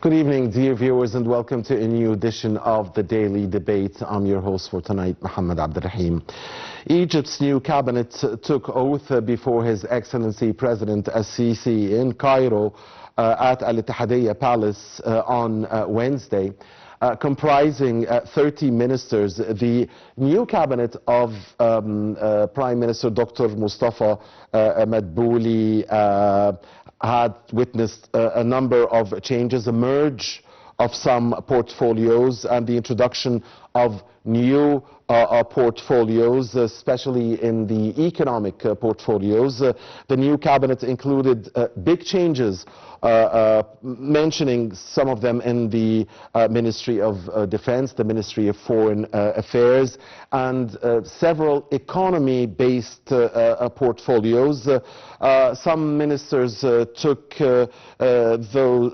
Good evening, dear viewers, and welcome to a new edition of the Daily Debate. I'm your host for tonight, Mohamed Abdulrahim. Egypt's new cabinet took oath before His Excellency President Al-Sisi in Cairo at Al-Ittihadiyya Palace on Wednesday. Comprising 30 ministers. The new cabinet of Prime Minister Dr. Mustafa Madbouli had witnessed a number of changes, a merge of some portfolios and the introduction of new portfolios, especially in the economic portfolios. The new cabinet included big changes, mentioning some of them in the Ministry of Defense, the Ministry of Foreign Affairs, and several economy-based portfolios. Some ministers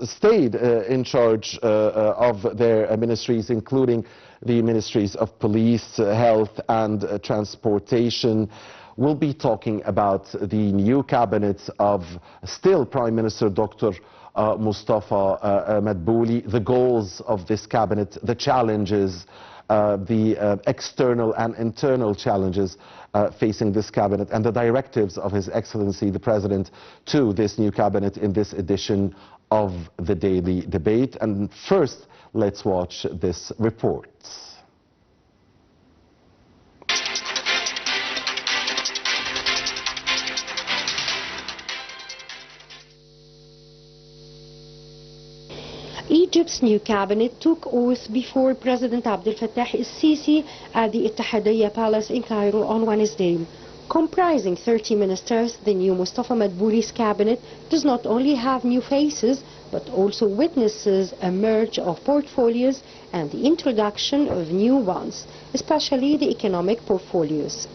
stayed in charge of their ministries, including the ministries of police, health and transportation. We'll be talking about the new cabinet of still Prime Minister Dr. Mustafa Madbouli, the goals of this cabinet, the challenges, the external and internal challenges facing this cabinet, and the directives of His Excellency the President to this new cabinet in this edition of the Daily Debate. And first, let's watch this report. Egypt's new cabinet took oath before President Abdel Fattah el-Sisi at the Ittihadiyya Palace in Cairo on Wednesday. Comprising 30 ministers, the new Mustafa Madbouli's cabinet does not only have new faces, but also witnesses a merge of portfolios and the introduction of new ones, especially the economic portfolios.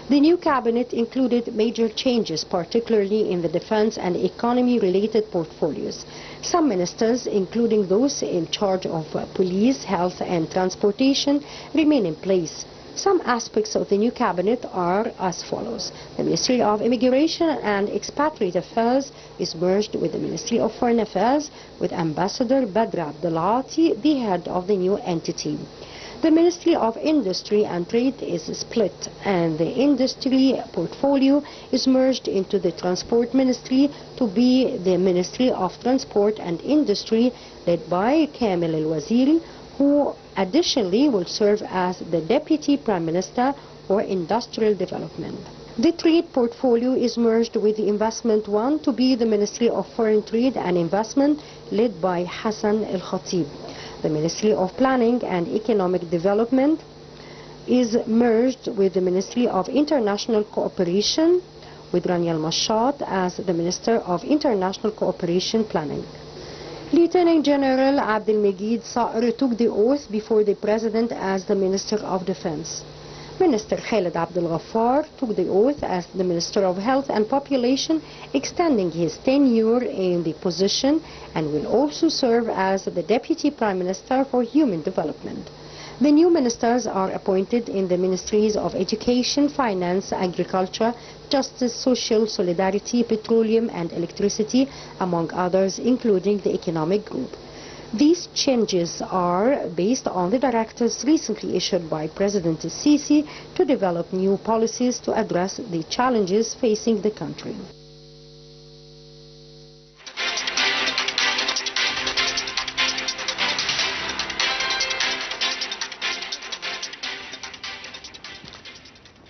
The new cabinet included major changes, particularly in the defense and economy-related portfolios. Some ministers, including those in charge of police, health and transportation, remain in place. Some aspects of the new cabinet are as follows. The Ministry of Immigration and Expatriate Affairs is merged with the Ministry of Foreign Affairs, with Ambassador Badr Abdelati the head of the new entity. The Ministry of Industry and Trade is split, and the industry portfolio is merged into the Transport Ministry to be the Ministry of Transport and Industry, led by Kamel El-Waziri, who additionally will serve as the Deputy Prime Minister for Industrial Development. The trade portfolio is merged with the Investment One to be the Ministry of Foreign Trade and Investment, led by Hassan El-Khatib. The Ministry of Planning and Economic Development is merged with the Ministry of International Cooperation, with Rania Al-Mashat as the Minister of International Cooperation Planning. Lieutenant General Abdel Megid Sa'r took the oath before the President as the Minister of Defense. Minister Khaled Abdel Ghaffar took the oath as the Minister of Health and Population, extending his tenure in the position, and will also serve as the Deputy Prime Minister for Human Development. The new ministers are appointed in the Ministries of Education, Finance, Agriculture, Justice, Social, Solidarity, Petroleum and Electricity, among others, including the Economic Group. These changes are based on the directives recently issued by President Al-Sisi to develop new policies to address the challenges facing the country.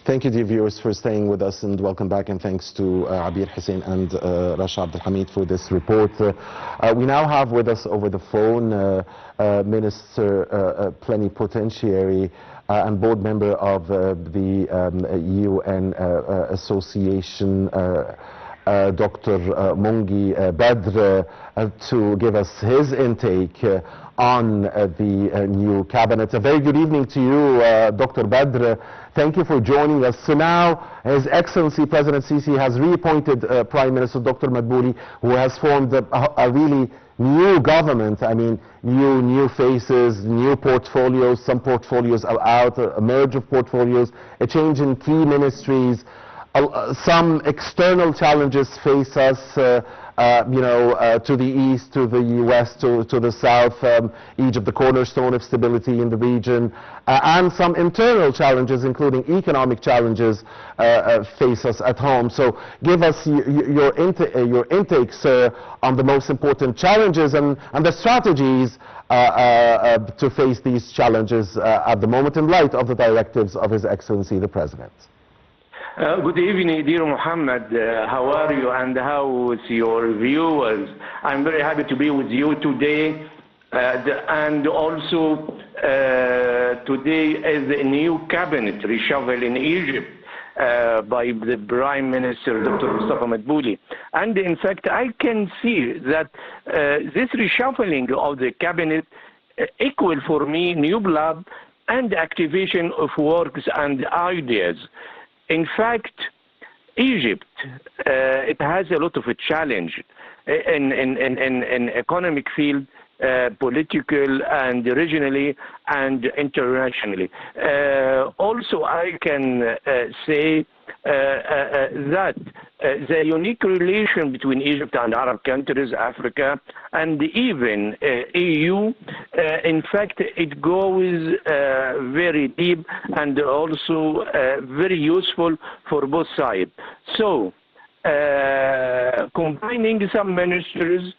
Thank you, dear viewers, for staying with us, and welcome back, and thanks to Abir Hussein and Rasha Abdul Hamid for this report. We now have with us over the phone Minister Plenipotentiary and board member of the UN Association, Dr. Mungi Badr, to give us his intake on the new cabinet. A very good evening to you, Dr. Badr. Thank you for joining us. So now, His Excellency President Sisi has reappointed Prime Minister Dr. Madbouli, who has formed a really new government. I mean, new faces, new portfolios. Some portfolios are out, a merge of portfolios, a change in key ministries. Some external challenges face us. to the east, to the west, to the south. Egypt, the cornerstone of stability in the region, and some internal challenges, including economic challenges, face us at home. So give us your intake, sir, on the most important challenges and the strategies to face these challenges at the moment in light of the directives of His Excellency the President. Good evening, dear Mohamed. How are you and how is your viewers? I'm very happy to be with you today. And also today is a new cabinet reshuffle in Egypt by the Prime Minister, Dr. Mustafa Madbouli. And in fact, I can see that this reshuffling of the cabinet equal for me new blood and activation of works and ideas. In fact, Egypt, it has a lot of a challenge in economic field, political and regionally and internationally. Also, I can say that the unique relation between Egypt and Arab countries, Africa, and even EU, in fact, it goes very deep and also very useful for both sides. So, combining some ministers,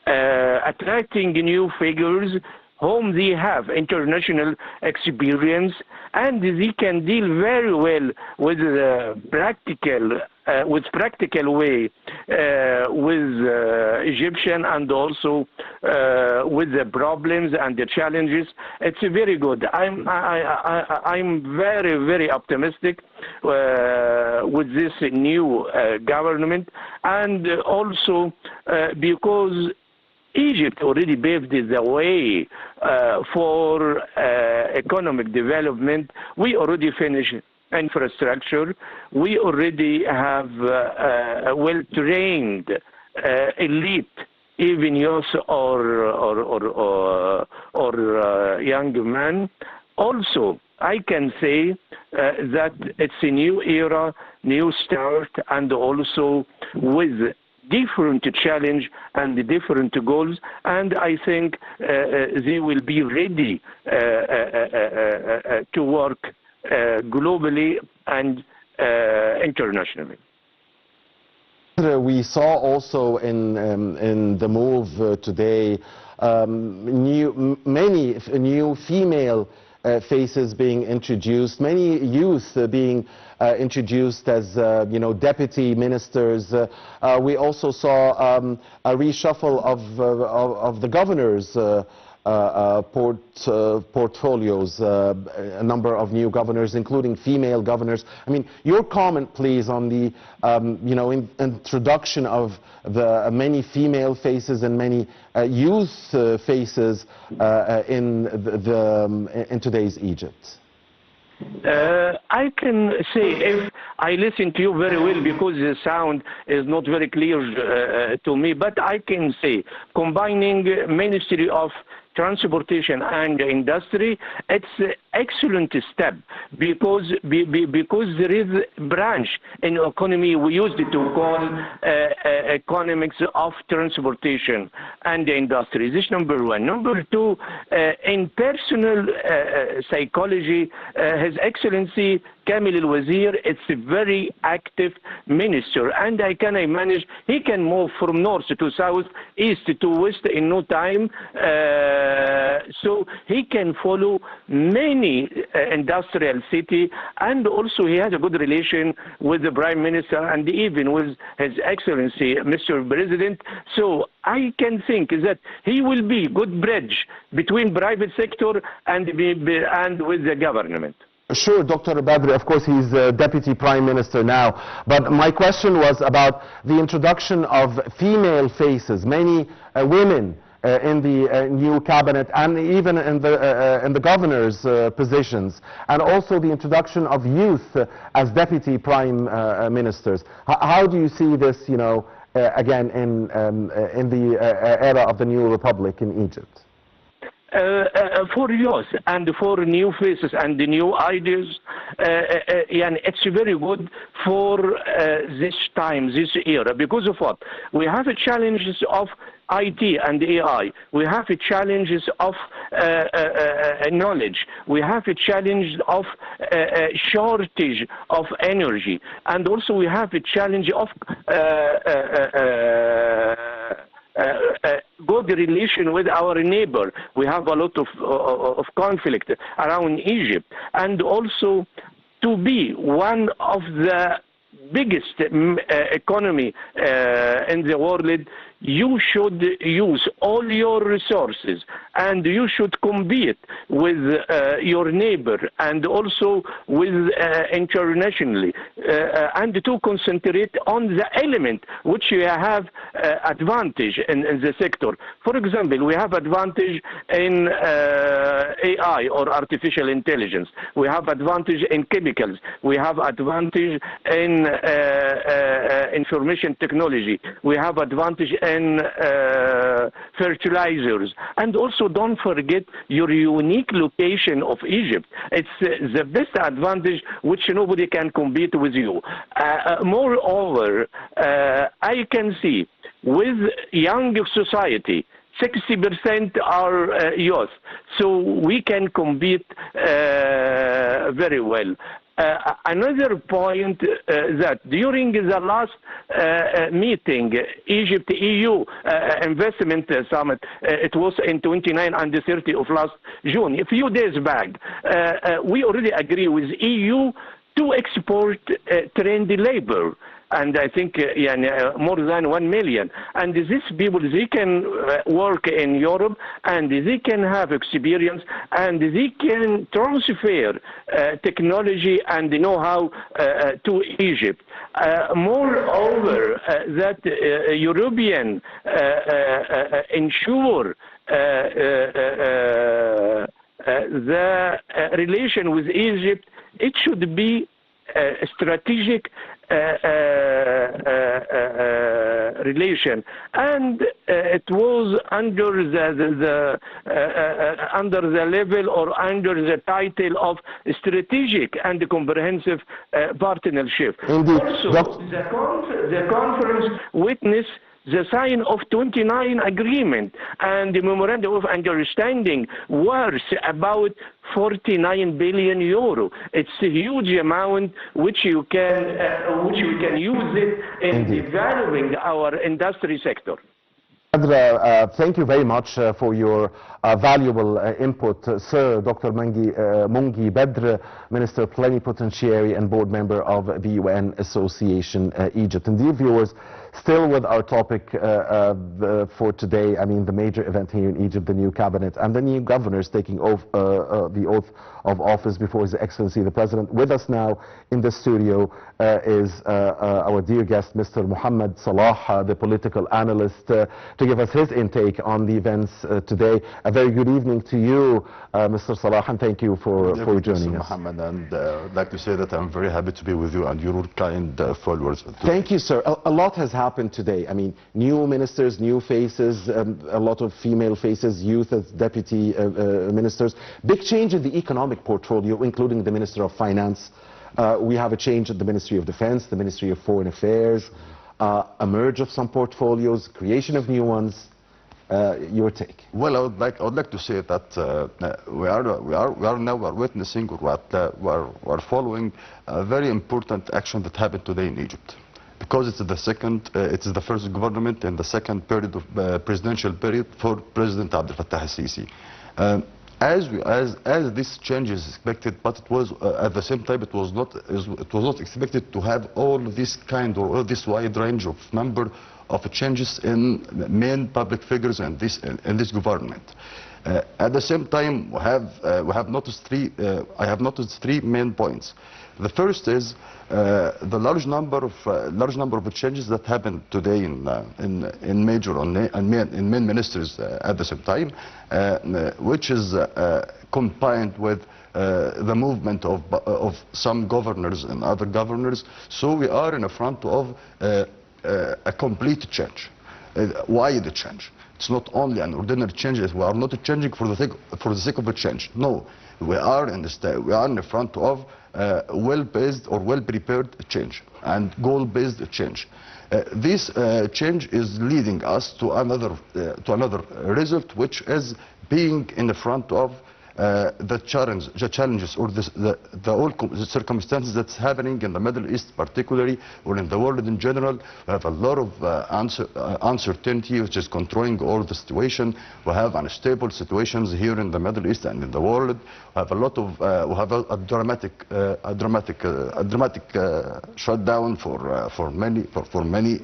attracting new figures whom they have international experience, and they can deal very well with practical way with Egyptian and also with the problems and the challenges. It's very good. I'm very optimistic with this new government, and also because Egypt already paved the way for economic development. We already finished infrastructure. We already have well-trained elite, even youth or young men. Also, I can say that it's a new era, new start, and also with different challenge and different goals, and I think they will be ready to work globally and internationally. We saw also in the move today many new female faces being introduced, many youth being introduced as deputy ministers. We also saw a reshuffle of the governors' portfolios, a number of new governors, including female governors. I mean, your comment, please, on the introduction of the many female faces and many youth faces in today's Egypt. I can say, if I listen to you very well, because the sound is not very clear to me, but I can say combining Ministry of Transportation and Industry, it's an excellent step, because there is a branch in economy we used to call economics of transportation and industry. This is number one. Number two, in personal psychology, His Excellency Kamil al-Wazir, it's a very active minister, and I can manage, he can move from north to south, east to west in no time, so he can follow many industrial city, and also he has a good relation with the Prime Minister and even with His Excellency Mr. President. So I can think that he will be good bridge between private sector and with the government. Sure, Dr. Badri, of course he's Deputy Prime Minister now, but my question was about the introduction of female faces, many women in the new cabinet and even in the governor's positions, and also the introduction of youth as Deputy Prime Ministers. How do you see this, again, in the era of the new republic in Egypt? for youth and for new faces and new ideas. It's very good for this time, this era, because of what? We have challenges of IT and AI. We have challenges of knowledge. We have a challenge of shortage of energy. And also we have a challenge of good relation with our neighbor. We have a lot of conflict around Egypt. And also to be one of the biggest economy in the world, you should use all your resources and you should compete with your neighbor and also with internationally and to concentrate on the element which you have advantage in the sector. For example, we have advantage in AI or artificial intelligence. We have advantage in chemicals. We have advantage in information technology. We have advantage in fertilizers. And also don't forget your unique location of Egypt. It's the best advantage which nobody can compete with you. Moreover, I can see with young society, 60% are youth, so we can compete very well. Another point that during the last meeting, Egypt-EU investment summit, it was in 29 and 30 of last June, a few days back, we already agree with EU to export trained labor. And I think more than 1 million. And these people, they can work in Europe and they can have experience and they can transfer technology and know-how to Egypt. Moreover, that European ensure the relation with Egypt, it should be strategic relation, and it was under the level or under the title of strategic and comprehensive partnership. Indeed. Also, the conference witnessed the sign of 29 agreement and the memorandum of understanding worth about 49 billion euro. It's a huge amount which you can use it in developing our industry sector. Thank you very much for your valuable input, Sir Dr. Mungi Bedr, Minister Plenipotentiary and Board Member of the UN Association Egypt. And dear viewers, still with our topic for today, I mean the major event here in Egypt, the new cabinet and the new governors taking oath, the oath of office before His Excellency the President. With us now in the studio is our dear guest, Mr. Mohamed, Salah, the political analyst, to give us his intake on the events today. A very good evening to you, Mr. Salah, and thank you for joining us. Mohamed, and I'd like to say that I'm very happy to be with you and your kind followers. Thank you, sir. A lot has happened today. I mean, new ministers, new faces, a lot of female faces, youth as deputy ministers. Big change in the economic portfolio, including the Minister of Finance. We have a change at the Ministry of Defense, the Ministry of Foreign Affairs, a merge of some portfolios, creation of new ones. Your take? Well, I would like to say that we are witnessing we're following a very important action that happened today in Egypt, because it's the first government in the second period of presidential period for President Abdel Fattah al-Sisi. As this change is expected, but it was at the same time it was not expected to have all this kind or all this wide range of number of changes in main public figures in this government. At the same time, I have noticed three main points. The first is the large number of changes that happened today in main ministers at the same time, which is combined with the movement of some governors and other governors. So we are in front of a complete change. Why the change? It's not only an ordinary change. We are not changing for the sake of a change. No, we are in the front of well-based or well-prepared change and goal-based change. This change is leading us to another result, which is being in the front of the challenges or the circumstances that's happening in the Middle East particularly, or in the world in general. We have a lot of uncertainty which is controlling all the situation. We have unstable situations here in the Middle East and in the world. We have a lot of we have a dramatic shutdown for many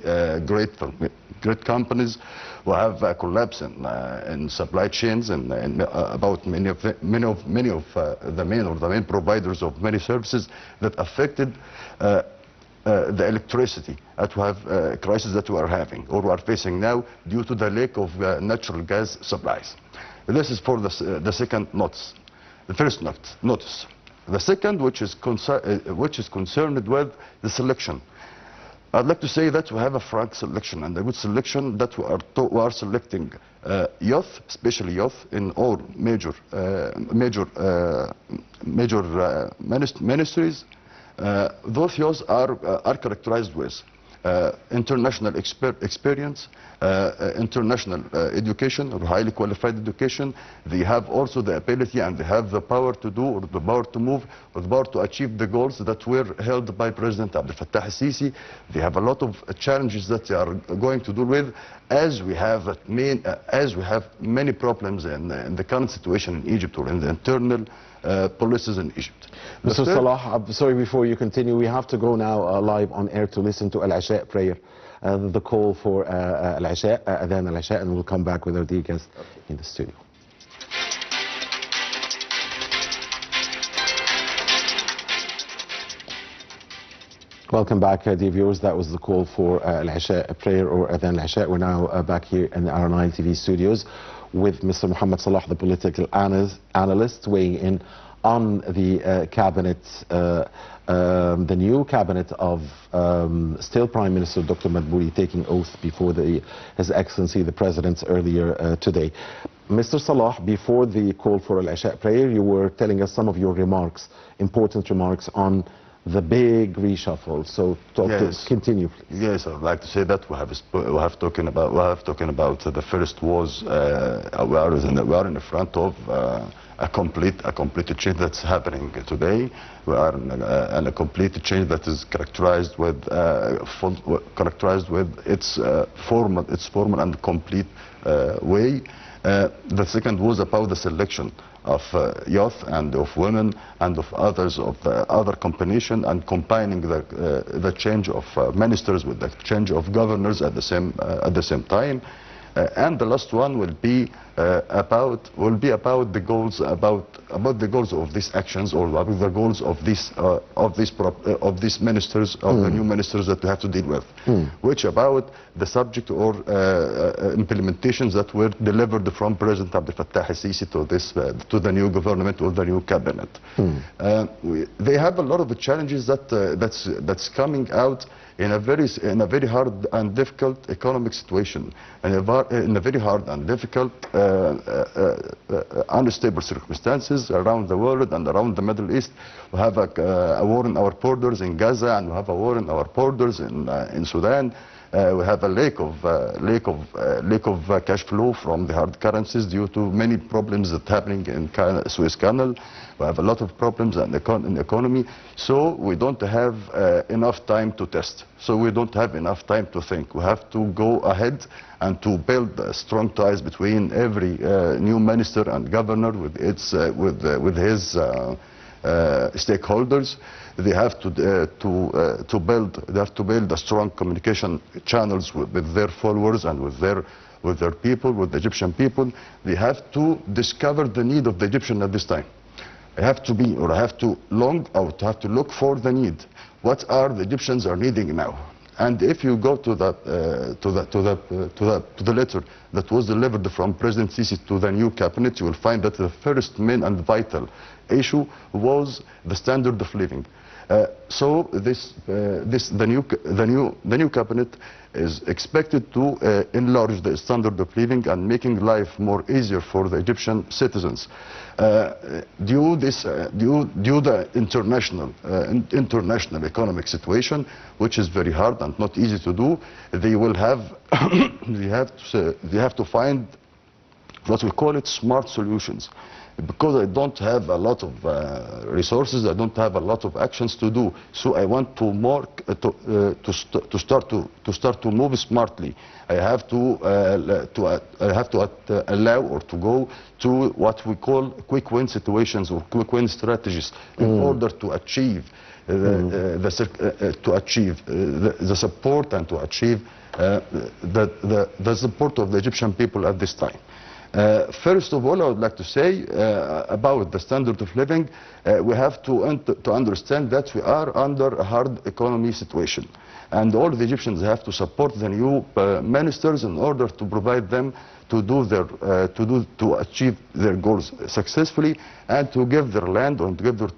great companies. We have a collapse in supply chains and about many of the main providers of many services that affected the electricity that we have crisis that we are having or we are facing now due to the lack of natural gas supplies. This is for the second notice. The first notice. The second, which is concerned with the selection. I'd like to say that we have a frank selection and a good selection, that we are selecting youth, especially youth, in all major ministries. Those youths are characterized with international experience, international education, or highly qualified education. They have also the ability and they have the power to do, or the power to move, or the power to achieve the goals that were held by President Abdel Fattah al-Sisi. They have a lot of challenges that they are going to deal with, as we have many problems in the current situation in Egypt, or in the internal policies in Egypt. Mr. Salah, I'm sorry, before you continue, we have to go now live on air to listen to Al-Isha prayer, the call for Al-Isha, Adhan Al-Isha, and we'll come back with our dear guest in the studio. Welcome back, dear viewers. That was the call for Al-Isha prayer, or Adhan Al-Isha. We're now back here in the R9 TV studios with Mr. Mohamed Salah, the political analyst, weighing in on the cabinet, the new cabinet of still Prime Minister Dr. Madbouli taking oath before His Excellency the President earlier today. Mr. Salah, before the call for Al-Isha prayer, you were telling us some of your remarks, important remarks on the big reshuffle. So continue, please. Yes, I'd like to say that we have talking about the first was we are in the front of a complete change that's happening today. We are in a complete change that is characterized with its formal and complete way. The second was about the selection of youth and of women and of others, of other combination, and combining the change of ministers with the change of governors at the same time. And the last one will be about the goals the goals of these actions, or about the goals of these ministers, of the new ministers that we have to deal with, which about the subject or implementations that were delivered from President Abdel Fattah al-Sisi to the new government or the new cabinet. They have a lot of the challenges that's coming out in a very hard and difficult economic situation, and in a very hard and difficult unstable circumstances around the world and around the Middle East. We have a war in our borders in Gaza, and we have a war in our borders in Sudan. We have a lack of cash flow from the hard currencies due to many problems that are happening in Suez Canal. We have a lot of problems in the economy, so we don't have enough time to test. So we don't have enough time to think. We have to go ahead and to build strong ties between every new minister and governor with his stakeholders. They have to build a strong communication channels with their followers and with their people, with the Egyptian people. They have to discover the need of the Egyptian at this time. I have to look for the need. What are the Egyptians are needing now? And if you go to the letter that was delivered from President Sisi to the new cabinet, you will find that the first main and vital issue was the standard of living. So the new cabinet is expected to enlarge the standard of living and making life more easier for the Egyptian citizens. Due the international economic situation, which is very hard and not easy to do, they will have they have to find what we call it smart solutions. Because I don't have a lot of resources, I don't have a lot of actions to do. So I want to start to move smartly. I have to allow or to go to what we call quick win situations or quick win strategies in order to achieve the support and to achieve the support of the Egyptian people at this time. First of all, I would like to say about the standard of living, we have to understand that we are under a hard economy situation. And all the Egyptians have to support the new ministers in order to provide them to achieve their goals successfully, and to give their land and to give their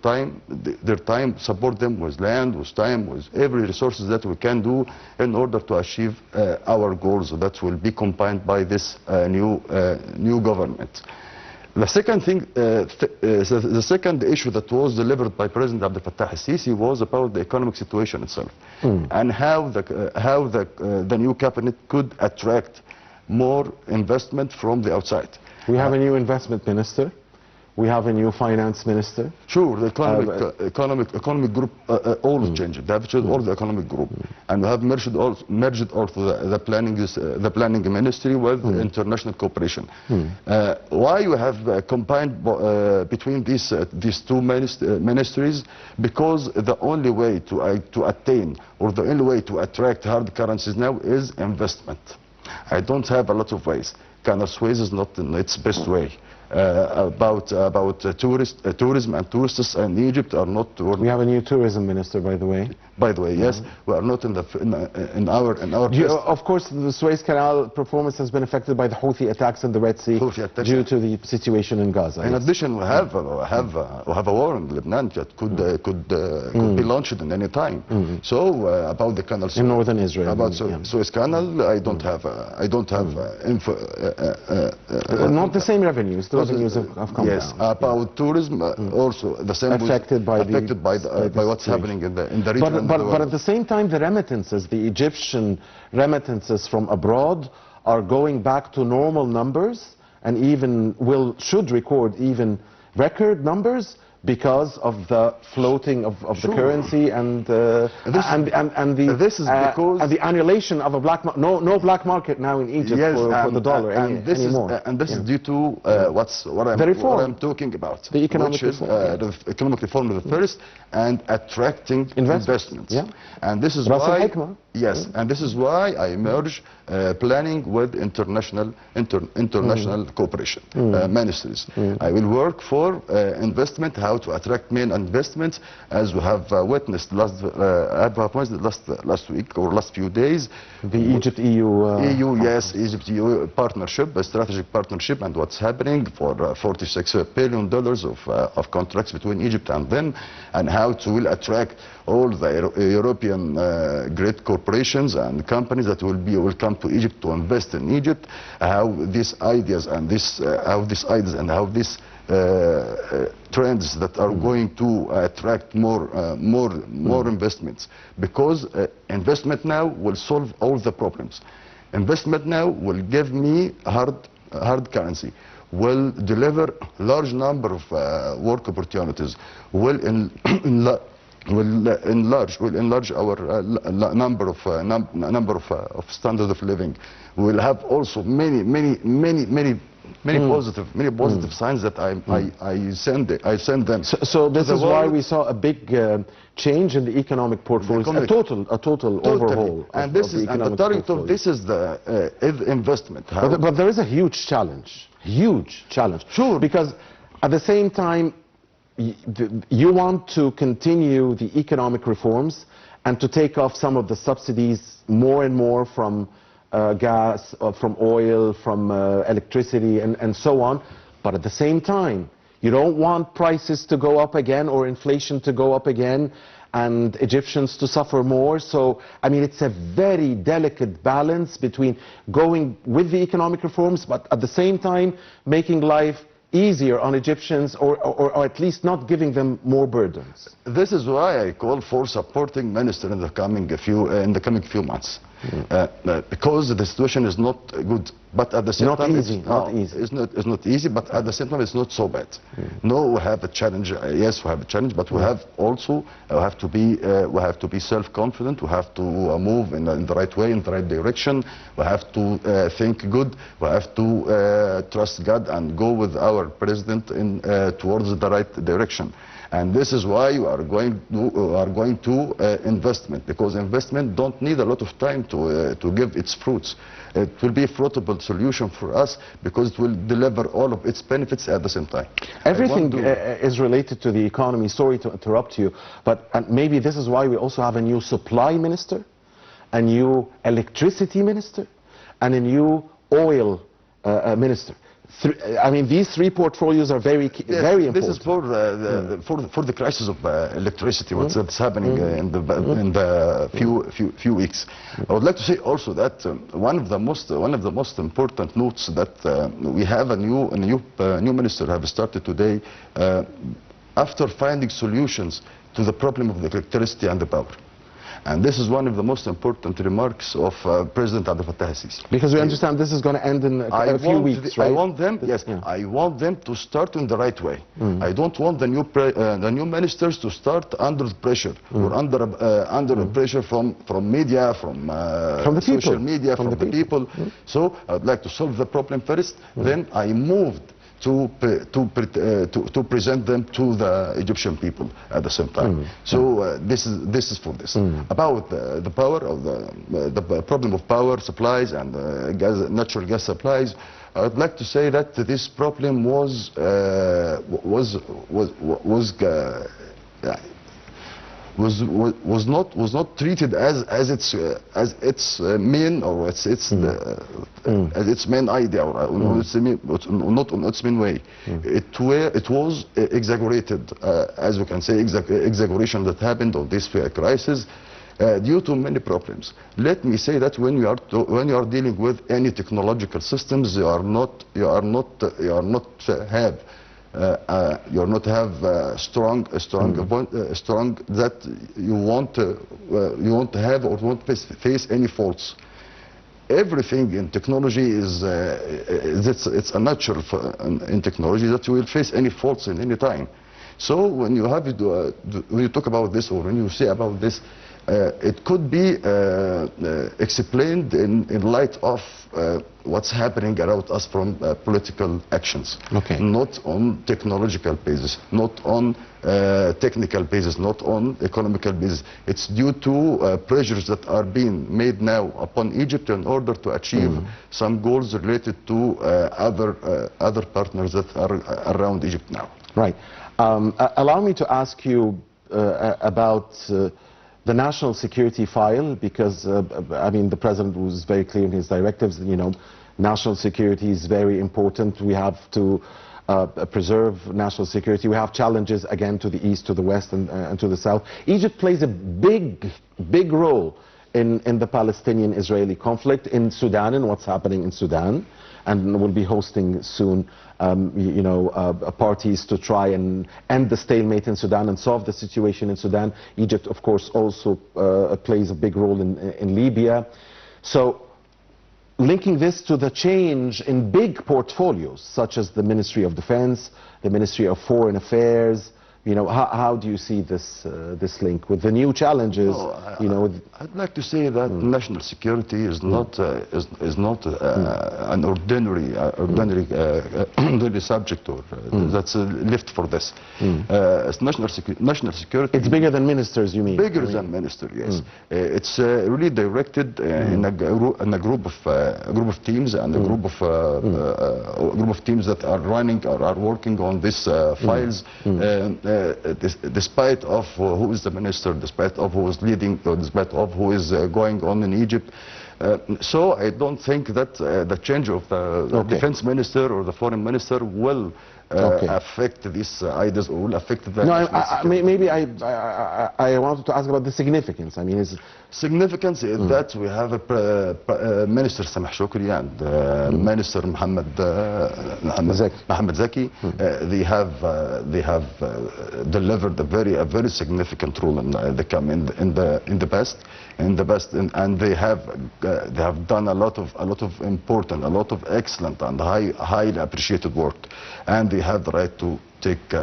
time, support them with land, with time, with every resources that we can do in order to achieve our goals that will be combined by this new government. The second thing, the second issue that was delivered by President Abdel Fattah al-Sisi was about the economic situation itself, and how the new cabinet could attract more investment from the outside. We have a new investment minister. We have a new finance minister. Sure, the economic group all changed. They have changed all the economic group, and we have merged also the planning ministry with international cooperation. Why we have combined between these two ministries? Because the only way to attain, or the only way to attract hard currencies now is investment. I don't have a lot of ways. Canal Suez is not in its best way. About tourism and tourists in Egypt are not. We have a new tourism minister, by the way. By the way, yes, we are not in our. Of course, the Suez Canal performance has been affected by the Houthi attacks in the Red Sea due to the situation in Gaza. In addition, we have a war in Lebanon that could be launched in any time. So about the canal in northern Israel. About Suez Canal, I don't have info. Not the same revenues. The revenues have come down. About tourism, also the same. Affected by what's happening in the region. But at the same time, the remittances, the Egyptian remittances from abroad, are going back to normal numbers, and even should record even record numbers, because of the floating of the currency and the annihilation of a no black market now in Egypt for the dollar anymore. This is due to what I'm talking about, the economic which is the economic reform of the first, and attracting investments. Yeah. And this is why and this is why I merge planning with international cooperation ministries. I will work for investment, how to attract main investments, as we have witnessed last week or last few days. The Egypt-EU Egypt-EU partnership, a strategic partnership, and what's happening for $46 billion of contracts between Egypt and them, and how to will attract all the European great corporations and companies that will come to Egypt to invest in Egypt. How these ideas and these trends that are going to attract more investments, because investment now will solve all the problems. Investment now will give me hard currency, will deliver large number of work opportunities, will enlarge our number of standard of living. We will have also many positive signs that I send them. So this is why we saw a big change in the economic portfolio, a total overhaul. And this is the target of this is the investment. But there is a huge challenge. Sure. Because at the same time, you want to continue the economic reforms and to take off some of the subsidies more and more from gas, from oil, from electricity, and so on. But at the same time, you don't want prices to go up again or inflation to go up again, and Egyptians to suffer more. So, I mean, it's a very delicate balance between going with the economic reforms, but at the same time making life easier on Egyptians, or at least not giving them more burdens. This is why I call for supporting minister in the coming few months. Because the situation is not good, but at the same time it's not easy, but at the same time it's not so bad. No, we have a challenge. Yes, we have a challenge, but we have also we have to be self-confident. We have to move in the right way, in the right direction. We have to think good. We have to trust God and go with our president in towards the right direction. And this is why you are going to investment, because investment don't need a lot of time to give its fruits. It will be a fruitable solution for us because it will deliver all of its benefits at the same time. Everything is related to the economy. Sorry to interrupt you, but maybe this is why we also have a new supply minister, a new electricity minister, and a new oil minister. I mean, these three portfolios are very important. This is for the crisis of electricity, what's happening in the few weeks. I would like to say also that one of the most important notes that we have a new minister have started today after finding solutions to the problem of the electricity and the power. And this is one of the most important remarks of President Abdel Fattah al-Sisi. Because we understand this is going to end in a few weeks, right? I want them, I want them to start in the right way. I don't want the new ministers to start under pressure or under pressure from media, from the social media, from the people. So I'd like to solve the problem first. Then I moved to present them to the Egyptian people at the same time. So this is for this. About the power of the problem of power supplies and natural gas supplies, I would like to say that this problem was not treated as its main or as its main idea or not on its main way. It was exaggerated, as we can say, exaggeration that happened on this crisis due to many problems. Let me say that when you are dealing with any technological systems, you are not strong that you want to have or won't face any faults. Everything in technology it's a natural in technology that you will face any faults in any time. So when you talk about this or when you say about this, it could be explained in light of what's happening around us from political actions. Not on technological basis, not on technical basis, not on economical basis. It's due to pressures that are being made now upon Egypt in order to achieve some goals related to other partners that are around Egypt now. Right. Allow me to ask you about the national security file, because I mean, the president was very clear in his directives. You know, national security is very important. We have to preserve national security. We have challenges again to the east, to the west, and to the south. Egypt plays a big role in the Palestinian-Israeli conflict in Sudan and what's happening in Sudan, and will be hosting soon parties to try and end the stalemate in Sudan and solve the situation in Sudan. Egypt, of course, also plays a big role in Libya. So linking this to the change in big portfolios, such as the Ministry of Defense, the Ministry of Foreign Affairs, you know, how do you see this link with the new challenges? I'd like to say that national security is not an ordinary subject or that's left for this. National security. It's bigger than ministers, you mean? Bigger than ministers, yes. It's really directed in a group of teams and a group of teams that are running or are working on these files. Despite of who is the minister, despite of who is leading, or despite of who is going on in Egypt, So I don't think that the change of the defense minister or the foreign minister will affect these ideas or will affect the... No, maybe I wanted to ask about the significance. I mean, significance is that we have a Minister Sameh Shukri and Minister Mohamed Zaki. They have delivered a very significant role in the past, and they have done a lot of important, a lot of excellent and highly appreciated work, and they have the right to take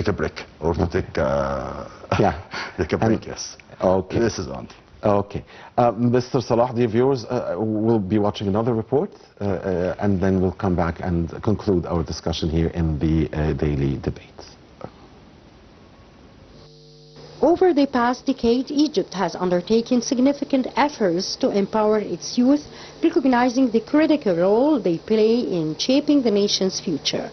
a break or to take a break. Yes. Okay. This is on. Okay. Mr. Salah, the viewers will be watching another report, and then we'll come back and conclude our discussion here in the daily debates. Over the past decade, Egypt has undertaken significant efforts to empower its youth, recognizing the critical role they play in shaping the nation's future.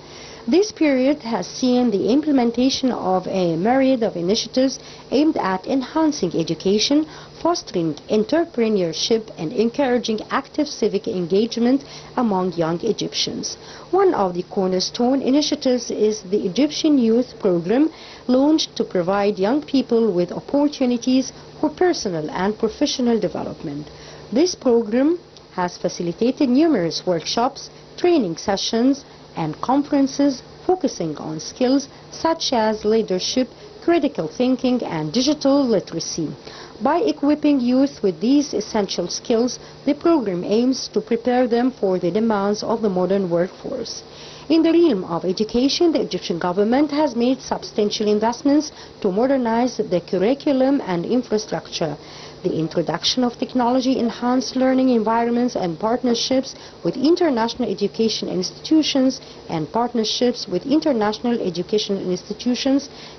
This period has seen the implementation of a myriad of initiatives aimed at enhancing education, fostering entrepreneurship, and encouraging active civic engagement among young Egyptians. One of the cornerstone initiatives is the Egyptian Youth Program, launched to provide young people with opportunities for personal and professional development. This program has facilitated numerous workshops, training sessions, and conferences focusing on skills such as leadership, critical thinking, and digital literacy. By equipping youth with these essential skills, the program aims to prepare them for the demands of the modern workforce. In the realm of education, the Egyptian government has made substantial investments to modernize the curriculum and infrastructure. The introduction of technology-enhanced learning environments and partnerships with international education institutions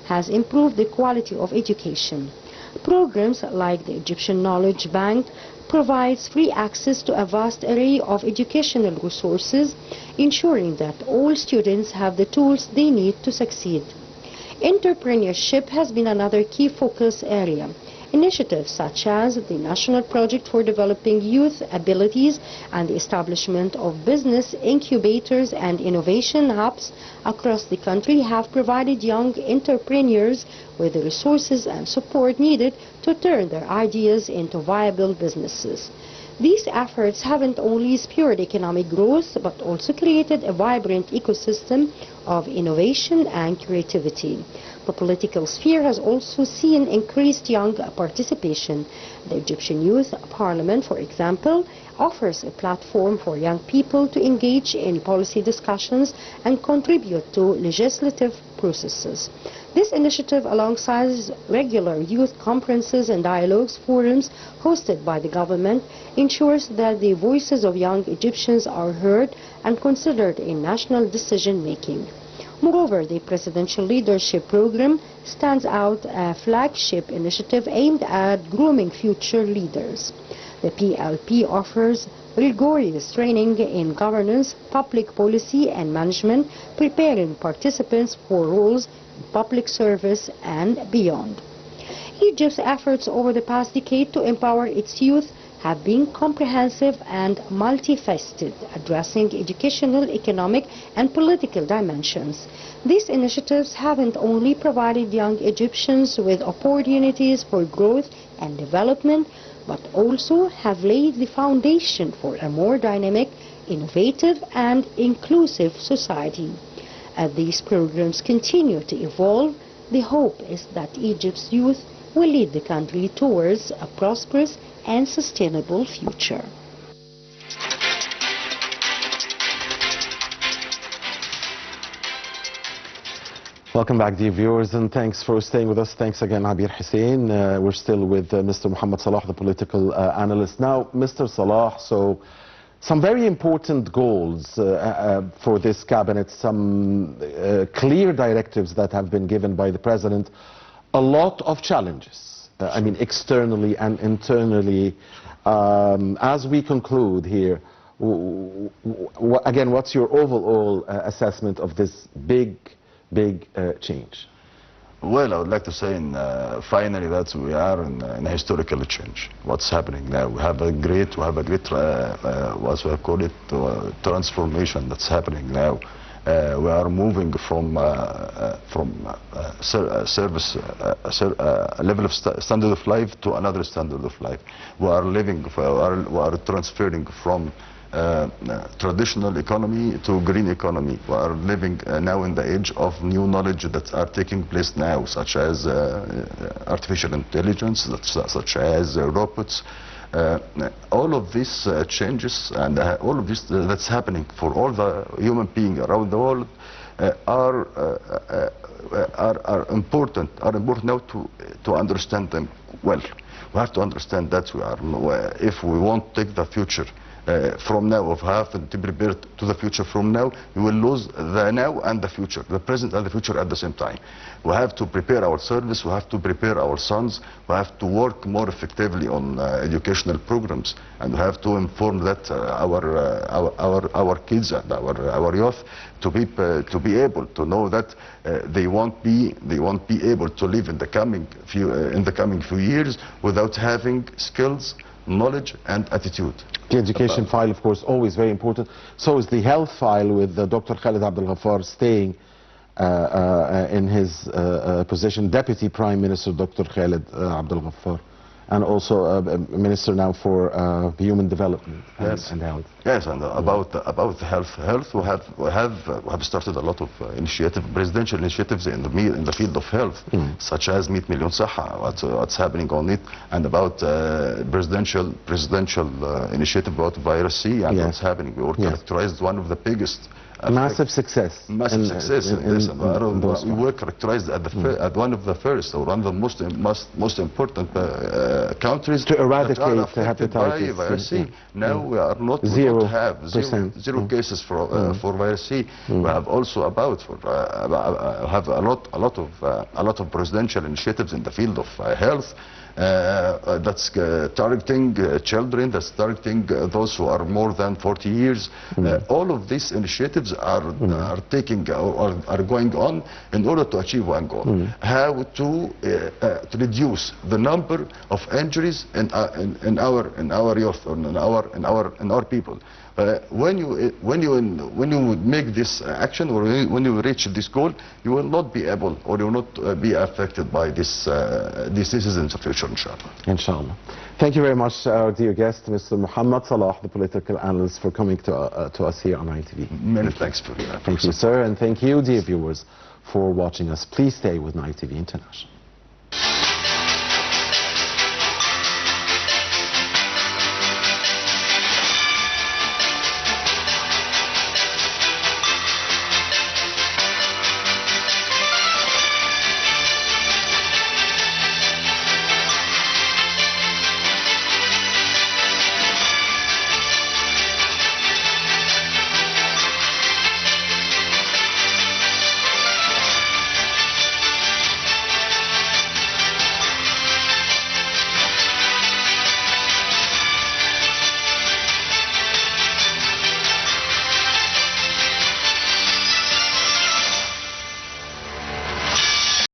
has improved the quality of education. Programs like the Egyptian Knowledge Bank provides free access to a vast array of educational resources, ensuring that all students have the tools they need to succeed. Entrepreneurship has been another key focus area. Initiatives such as the National Project for Developing Youth Abilities and the establishment of business incubators and innovation hubs across the country have provided young entrepreneurs with the resources and support needed to turn their ideas into viable businesses. These efforts haven't only spurred economic growth but also created a vibrant ecosystem of innovation and creativity. The political sphere has also seen increased young participation. The Egyptian Youth Parliament, for example, offers a platform for young people to engage in policy discussions and contribute to legislative processes. This initiative, alongside regular youth conferences and dialogues forums hosted by the government, ensures that the voices of young Egyptians are heard and considered in national decision-making. Moreover, the Presidential Leadership Program stands out as a flagship initiative aimed at grooming future leaders. The PLP offers rigorous training in governance, public policy and management, preparing participants for roles in public service and beyond. Egypt's efforts over the past decade to empower its youth have been comprehensive and multifaceted, addressing educational, economic, and political dimensions. These initiatives haven't only provided young Egyptians with opportunities for growth and development, but also have laid the foundation for a more dynamic, innovative, and inclusive society. As these programs continue to evolve, the hope is that Egypt's youth will lead the country towards a prosperous and sustainable future. Welcome back, dear viewers, and thanks for staying with us. Thanks again, Abir Hussein. We're still with Mr. Mohamed Salah, the political analyst. Now, Mr. Salah, so some very important goals for this cabinet, some clear directives that have been given by the president, a lot of challenges, I mean, externally and internally. As we conclude here, again, what's your overall assessment of this big change? Well, I would like to say finally that we are in a historical change. What's happening now? We have a great what we call it, transformation that's happening now. We are moving from a level of standard of life to another standard of life. We are transferring from traditional economy to green economy. We are living now in the age of new knowledge that are taking place now, such as artificial intelligence, such as robots. All of these changes and all of this that's happening for all the human beings around the world are important now to understand them well. We have to understand that if we want to take the future from now, of having to be prepared to the future from now, we will lose the now and the future, the present and the future at the same time. We have to prepare our service, we have to prepare our sons, we have to work more effectively on educational programs, and we have to inform that our kids and our youth to be able to know that they won't be able to live in the coming few years without having skills, knowledge and attitude. The education file, of course, always very important. So is the health file with Dr. Khaled Abdel Ghaffar staying in his position, Deputy Prime Minister Dr. Khaled Abdel Ghaffar, and also Minister now for Human Development and Health. Yes, and about health, we have started a lot of presidential initiatives in the field of health, such as Meet Million Saha, what's happening on it, and about presidential initiative about virus C and what's happening. We were characterized one of the biggest. Massive success. Massive success in this. We were characterized at one of the first, or one of the most important countries to eradicate hepatitis virus C. Now we are not. Zero cases for virus C. We have also have a lot of presidential initiatives in the field of health. That's targeting children, that's targeting those who are more than 40 years. All of these initiatives are going on in order to achieve one goal: how to reduce the number of injuries in our youth, or in our people. When you make this action, or when you reach this goal, you will not be able, or you will not be affected by these diseases in the future, inshallah. Inshallah. Thank you very much, our dear guest, Mr. Mohamed Salah, the political analyst, for coming to us here on ITV. Many thanks for your Thank you, sir, and thank you, dear viewers, for watching us. Please stay with ITV International.